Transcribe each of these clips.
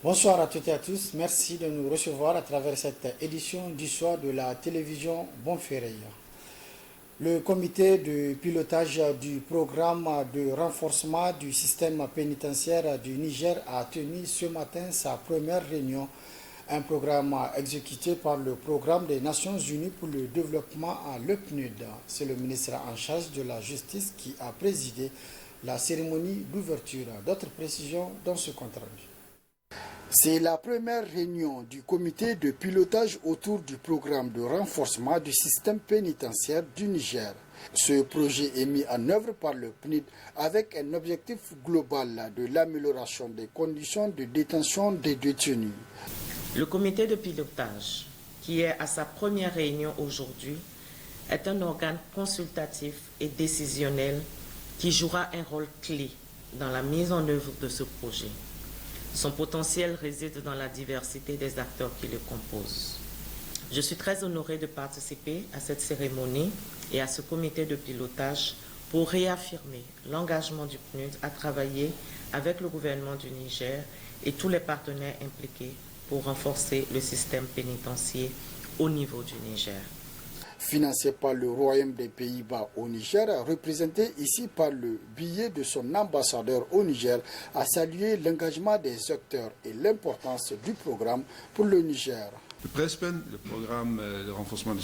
Bonsoir à toutes et à tous. Merci de nous recevoir à travers cette édition du soir de la télévision Bonferré. Le comité de pilotage du programme de renforcement du système pénitentiaire du Niger a tenu ce matin sa première réunion, un programme exécuté par le Programme des Nations Unies pour le développement à l'EPNUD. C'est le ministre en charge de la Justice qui a présidé la cérémonie d'ouverture. D'autres précisions dans ce compte rendu. C'est la première réunion du comité de pilotage autour du programme de renforcement du système pénitentiaire du Niger. Ce projet est mis en œuvre par le PNUD avec un objectif global de l'amélioration des conditions de détention des détenus. Le comité de pilotage, qui est à sa première réunion aujourd'hui, est un organe consultatif et décisionnel qui jouera un rôle clé dans la mise en œuvre de ce projet. Son potentiel réside dans la diversité des acteurs qui le composent. Je suis très honorée de participer à cette cérémonie et à ce comité de pilotage pour réaffirmer l'engagement du PNUD à travailler avec le gouvernement du Niger et tous les partenaires impliqués pour renforcer le système pénitentiaire au niveau du Niger. Financé par le Royaume des Pays-Bas au Niger, représenté ici par le billet de son ambassadeur au Niger, a salué l'engagement des acteurs et l'importance du programme pour le Niger. Le PRESPEN, le programme de renforcement du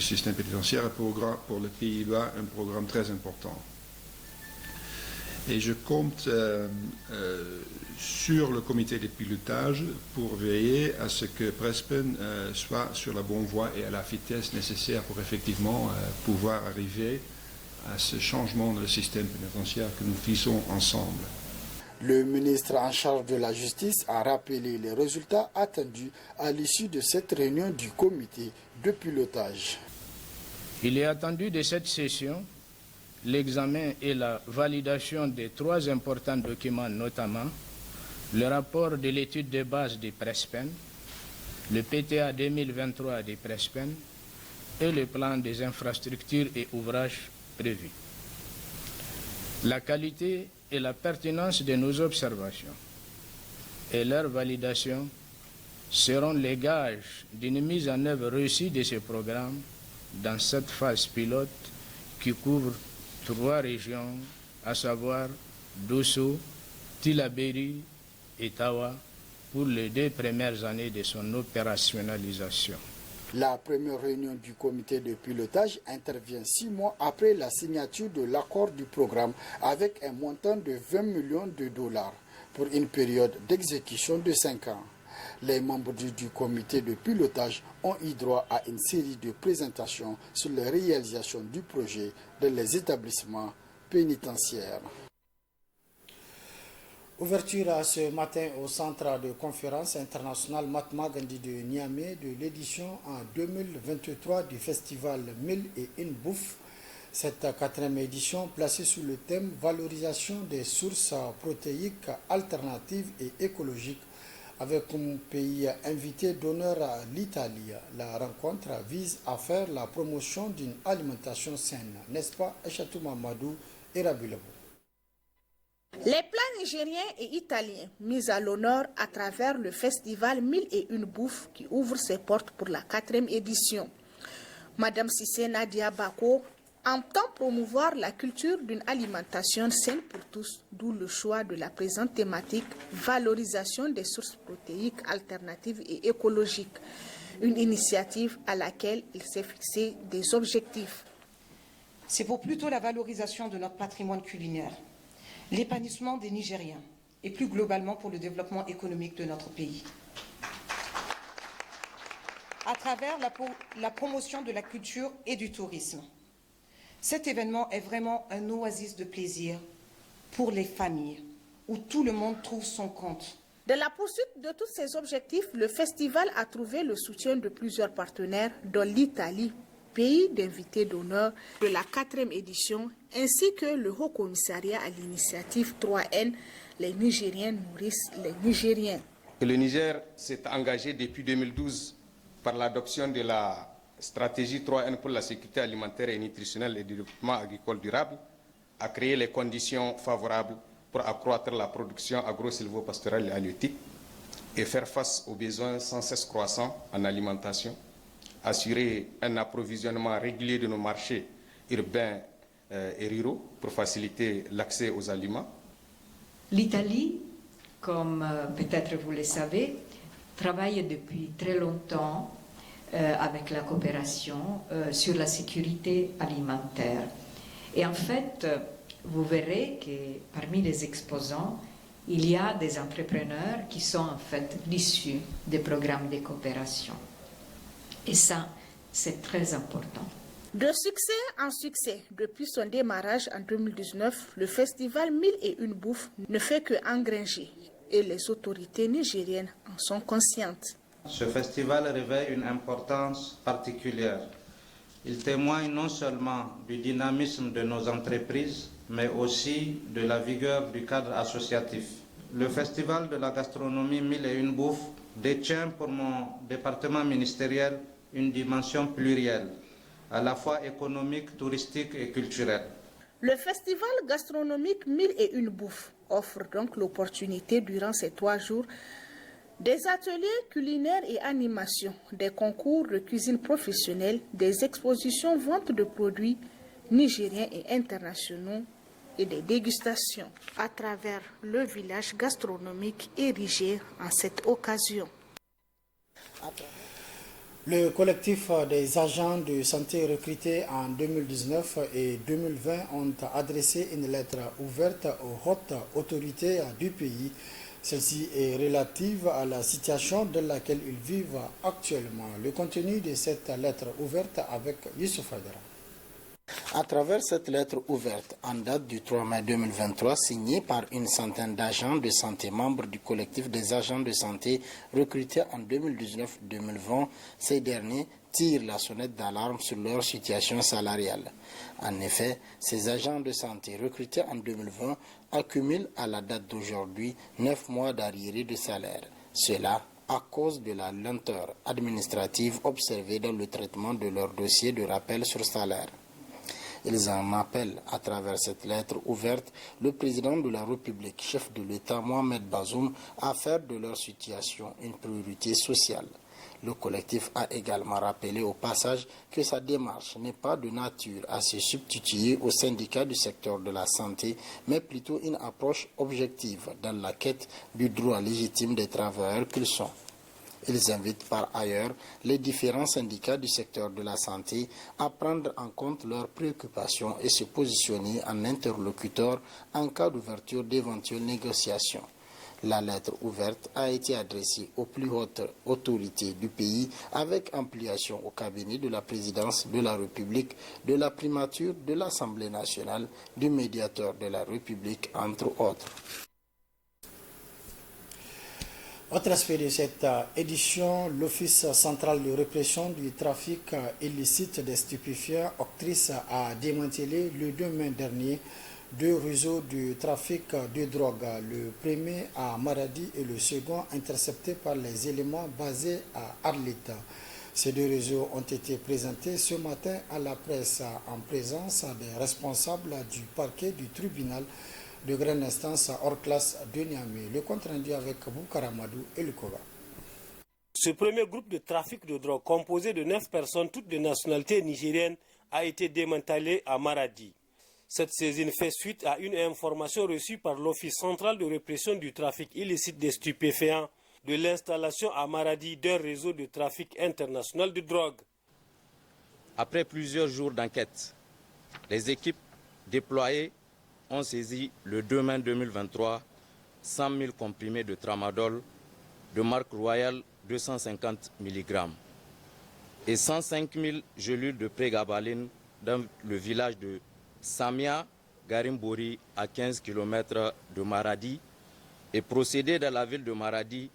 système pénitentiaire, est pour les Pays-Bas un programme très important. Et je compte sur le comité de pilotage pour veiller à ce que PRESPEN soit sur la bonne voie et à la vitesse nécessaire pour effectivement pouvoir arriver à ce changement de système pénitentiaire que nous visons ensemble. Le ministre en charge de la Justice a rappelé les résultats attendus à l'issue de cette réunion du comité de pilotage. Il est attendu de cette session l'examen et la validation des 3 importants documents, notamment le rapport de l'étude de base des PRESPEN, le PTA 2023 des PRESPEN et le plan des infrastructures et ouvrages prévus. La qualité et la pertinence de nos observations et leur validation seront les gages d'une mise en œuvre réussie de ce programme dans cette phase pilote qui couvre 3 régions, à savoir Dosso, Tillabéri et Tawa, pour les 2 premières années de son opérationnalisation. La première réunion du comité de pilotage intervient 6 mois après la signature de l'accord du programme avec un montant de 20 millions de dollars pour une période d'exécution de 5 ans. Les membres du comité de pilotage ont eu droit à une série de présentations sur les réalisations du projet dans les établissements pénitentiaires. Ouverture à ce matin au centre de conférence internationale Mahatma Gandhi de Niamey de l'édition en 2023 du festival 1001 Bouffe. Cette 4e édition placée sous le thème Valorisation des sources protéiques alternatives et écologiques avec comme pays invité d'honneur l'Italie. La rencontre vise à faire la promotion d'une alimentation saine, n'est-ce pas, Achatou Mamadou et Rabilabou? Les plats nigériens et italiens mis à l'honneur à travers le festival 1001 Bouffe qui ouvre ses portes pour la 4e édition. Madame Cissé Nadia Bako entend promouvoir la culture d'une alimentation saine pour tous, d'où le choix de la présente thématique valorisation des sources protéiques alternatives et écologiques, une initiative à laquelle il s'est fixé des objectifs. C'est pour plutôt la valorisation de notre patrimoine culinaire, l'épanouissement des Nigériens et plus globalement pour le développement économique de notre pays. À travers la promotion de la culture et du tourisme. Cet événement est vraiment un oasis de plaisir pour les familles, où tout le monde trouve son compte. De la poursuite de tous ces objectifs, le festival a trouvé le soutien de plusieurs partenaires, dont l'Italie, pays d'invités d'honneur de la 4e édition, ainsi que le Haut Commissariat à l'initiative 3N, les Nigériens nourrissent les Nigériens. Le Niger s'est engagé depuis 2012 par l'adoption de la stratégie 3N pour la sécurité alimentaire et nutritionnelle et le développement agricole durable, à créer les conditions favorables pour accroître la production agro-silvopastorale et halieutique, et faire face aux besoins sans cesse croissants en alimentation, assurer un approvisionnement régulier de nos marchés urbains et ruraux pour faciliter l'accès aux aliments. L'Italie, comme peut-être vous le savez, travaille depuis très longtemps avec la coopération sur la sécurité alimentaire. Et en fait, vous verrez que parmi les exposants, il y a des entrepreneurs qui sont en fait issus des programmes de coopération. Et ça, c'est très important. De succès en succès, depuis son démarrage en 2019, le festival 1001 Bouffe ne fait que engranger et les autorités nigériennes en sont conscientes. Ce festival revêt une importance particulière. Il témoigne non seulement du dynamisme de nos entreprises, mais aussi de la vigueur du cadre associatif. Le Festival de la gastronomie 1001 Bouffe détient pour mon département ministériel une dimension plurielle, à la fois économique, touristique et culturelle. Le festival gastronomique 1001 Bouffe offre donc l'opportunité durant ces 3 jours des ateliers culinaires et animations, des concours de cuisine professionnelle, des expositions vente de produits nigériens et internationaux et des dégustations à travers le village gastronomique érigé en cette occasion. Le collectif des agents de santé recrutés en 2019 et 2020 ont adressé une lettre ouverte aux hautes autorités du pays. Celle-ci est relative à la situation dans laquelle ils vivent actuellement. Le contenu de cette lettre ouverte avec Youssouf Adara. À travers cette lettre ouverte, en date du 3 mai 2023, signée par une centaine d'agents de santé membres du collectif des agents de santé recrutés en 2019-2020, ces derniers tirent la sonnette d'alarme sur leur situation salariale. En effet, ces agents de santé recrutés en 2020 accumulent à la date d'aujourd'hui 9 mois d'arriérés de salaire. Cela à cause de la lenteur administrative observée dans le traitement de leur dossier de rappel sur salaire. Ils en appellent à travers cette lettre ouverte le président de la République, chef de l'État Mohamed Bazoum, à faire de leur situation une priorité sociale. Le collectif a également rappelé au passage que sa démarche n'est pas de nature à se substituer aux syndicats du secteur de la santé, mais plutôt une approche objective dans la quête du droit légitime des travailleurs qu'ils sont. Ils invitent par ailleurs les différents syndicats du secteur de la santé à prendre en compte leurs préoccupations et se positionner en interlocuteur en cas d'ouverture d'éventuelles négociations. La lettre ouverte a été adressée aux plus hautes autorités du pays avec ampliation au cabinet de la présidence de la République, de la primature de l'Assemblée nationale, du médiateur de la République, entre autres. Autre aspect de cette édition, l'Office central de répression du trafic illicite des stupéfiants, Octrice, a démantelé le 2 mai dernier 2 réseaux de trafic de drogue, le premier à Maradi et le second intercepté par les éléments basés à Arlita. Ces 2 réseaux ont été présentés ce matin à la presse en présence des responsables du parquet du tribunal de grande instance hors classe de Niamey. Le compte rendu avec Boukara Madou et Lukoba. Ce premier groupe de trafic de drogue composé de 9 personnes, toutes de nationalité nigérienne, a été démantelé à Maradi. Cette saisine fait suite à une information reçue par l'Office central de répression du trafic illicite des stupéfiants de l'installation à Maradi d'un réseau de trafic international de drogue. Après plusieurs jours d'enquête, les équipes déployées ont saisi le 2 mai 2023 100 000 comprimés de tramadol de marque Royal 250 mg et 105 000 gélules de prégabaline dans le village de Samia Garimbori à 15 km de Maradi et procédé dans la ville de Maradi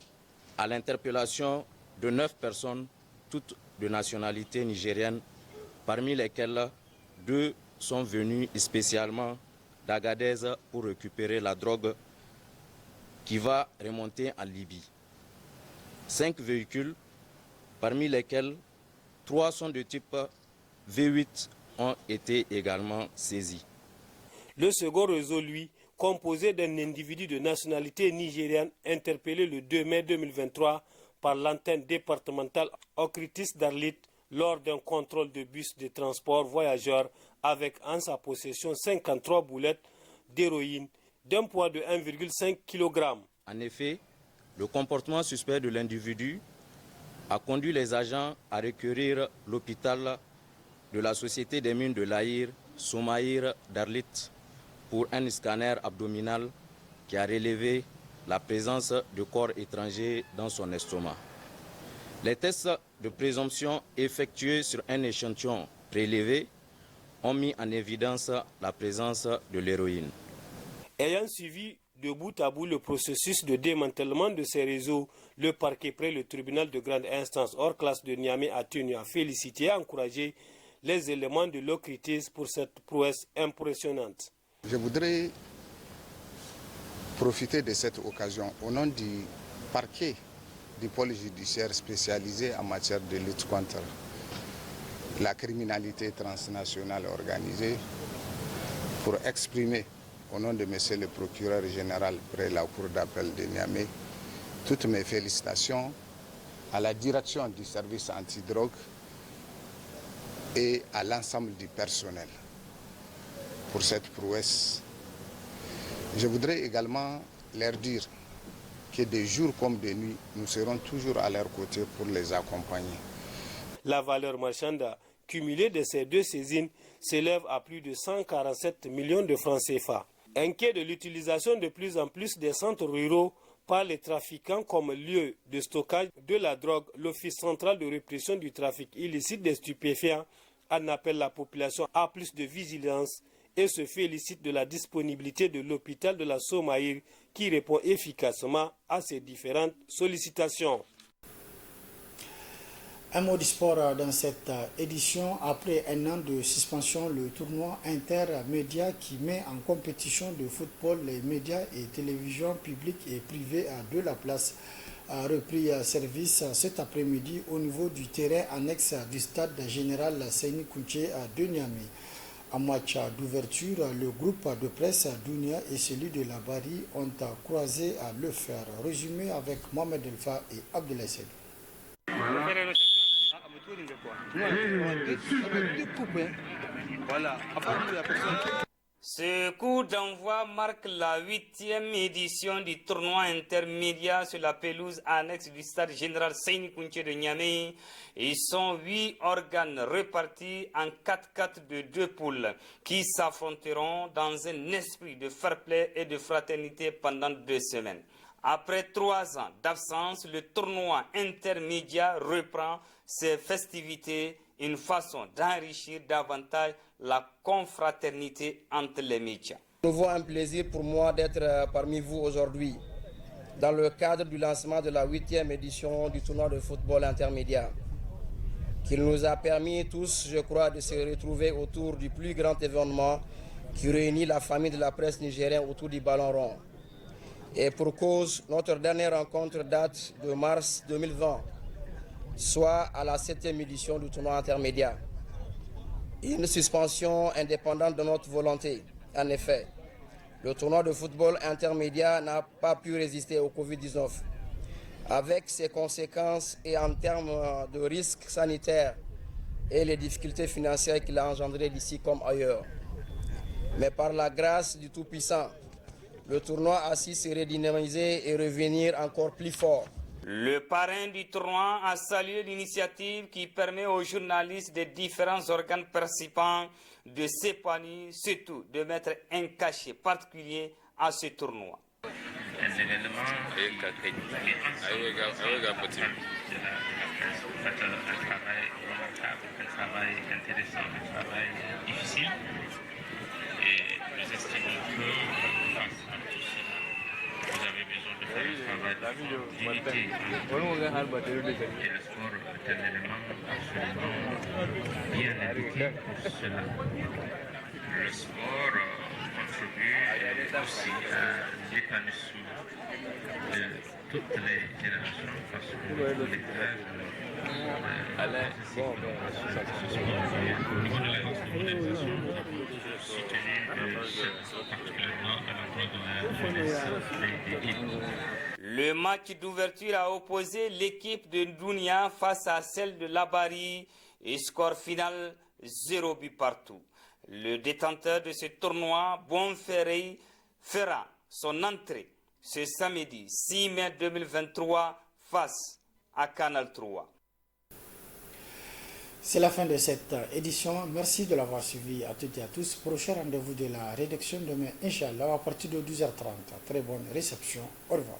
à l'interpellation de 9 personnes, toutes de nationalité nigérienne, parmi lesquelles 2 sont venus spécialement d'Agadez pour récupérer la drogue qui va remonter en Libye. 5 véhicules, parmi lesquels 3 sont de type V8, ont été également saisis. Le second réseau, lui, composé d'un individu de nationalité nigériane interpellé le 2 mai 2023 par l'antenne départementale Okritis d'Arlit lors d'un contrôle de bus de transport voyageurs avec en sa possession 53 boulettes d'héroïne d'un poids de 1,5 kg. En effet, le comportement suspect de l'individu a conduit les agents à requérir l'hôpital de la Société des mines de l'Aïr, Soumaïr d'Arlit, pour un scanner abdominal qui a relevé la présence de corps étrangers dans son estomac. Les tests de présomption effectués sur un échantillon prélevé ont mis en évidence la présence de l'héroïne. Ayant suivi de bout à bout le processus de démantèlement de ces réseaux, le parquet près le tribunal de grande instance hors classe de Niamey a tenu à féliciter et à encourager les éléments de l'Okritis pour cette prouesse impressionnante. Je voudrais profiter de cette occasion au nom du parquet du pôle judiciaire spécialisé en matière de lutte contre la criminalité transnationale organisée pour exprimer au nom de monsieur le procureur général près la cour d'appel de Niamey toutes mes félicitations à la direction du service antidrogue et à l'ensemble du personnel pour cette prouesse. Je voudrais également leur dire que des jours comme des nuits, nous serons toujours à leur côté pour les accompagner. La valeur marchande cumulée de ces deux saisines s'élève à plus de 147 millions de francs CFA. Inquiet de l'utilisation de plus en plus des centres ruraux par les trafiquants comme lieu de stockage de la drogue, l'Office central de répression du trafic illicite des stupéfiants en appelle la population à plus de vigilance et se félicite de la disponibilité de l'hôpital de la Soumaïr qui répond efficacement à ces différentes sollicitations. Un mot du sport dans cette édition. Après un an de suspension, le tournoi intermédia qui met en compétition de football les médias et télévisions publiques et privées de la place a repris service cet après-midi au niveau du terrain annexe du stade général Seyni Kountché de Niamey. En match d'ouverture, le groupe de presse Dounia et celui de la Bari ont croisé le fer. Résumé avec Mohamed Elfa et Abdoulaye Seydou. Ce coup d'envoi marque la 8e édition du tournoi intermédiaire sur la pelouse annexe du stade général Seyni Kountché de Niamey. Ils sont 8 organes répartis en 4-4 de 2 poules qui s'affronteront dans un esprit de fair play et de fraternité pendant 2 semaines. Après 3 ans d'absence, le tournoi intermédiaire reprend ses festivités, une façon d'enrichir davantage la confraternité entre les médias. C'est nouveau un plaisir pour moi d'être parmi vous aujourd'hui dans le cadre du lancement de la 8e édition du tournoi de football intermédiaire, qui nous a permis tous, je crois, de se retrouver autour du plus grand événement qui réunit la famille de la presse nigérienne autour du ballon rond. Et pour cause, notre dernière rencontre date de mars 2020, soit à la 7e édition du tournoi intermédiaire. Une suspension indépendante de notre volonté. En effet, le tournoi de football intermédiaire n'a pas pu résister au Covid-19, avec ses conséquences et en termes de risques sanitaires et les difficultés financières qu'il a engendrées d'ici comme ailleurs. Mais par la grâce du Tout-Puissant, le tournoi a su se redynamiser et revenir encore plus fort. Le parrain du tournoi a salué l'initiative qui permet aux journalistes des différents organes participants de s'épanouir, surtout de mettre un cachet particulier à ce tournoi. Un événement un travail intéressant, un travail difficile. Et nous estimons que vous avez besoin de faire un travail d'unité. Et le sport est un élément absolument bien indiqué pour cela. Le sport contribue aussi à l'épanouissement de toutes les générations parce que les frères au niveau de la organisation, soutenu particulièrement à l'endroit Le match d'ouverture a opposé l'équipe de Dounia face à celle de Labari et score final 0 but partout. Le détenteur de ce tournoi, Bonferrey, fera son entrée ce samedi 6 mai 2023 face à Canal 3. C'est la fin de cette édition. Merci de l'avoir suivi à toutes et à tous. Prochain rendez-vous de la rédaction demain, Inch'Allah, à partir de 12h30. Très bonne réception. Au revoir.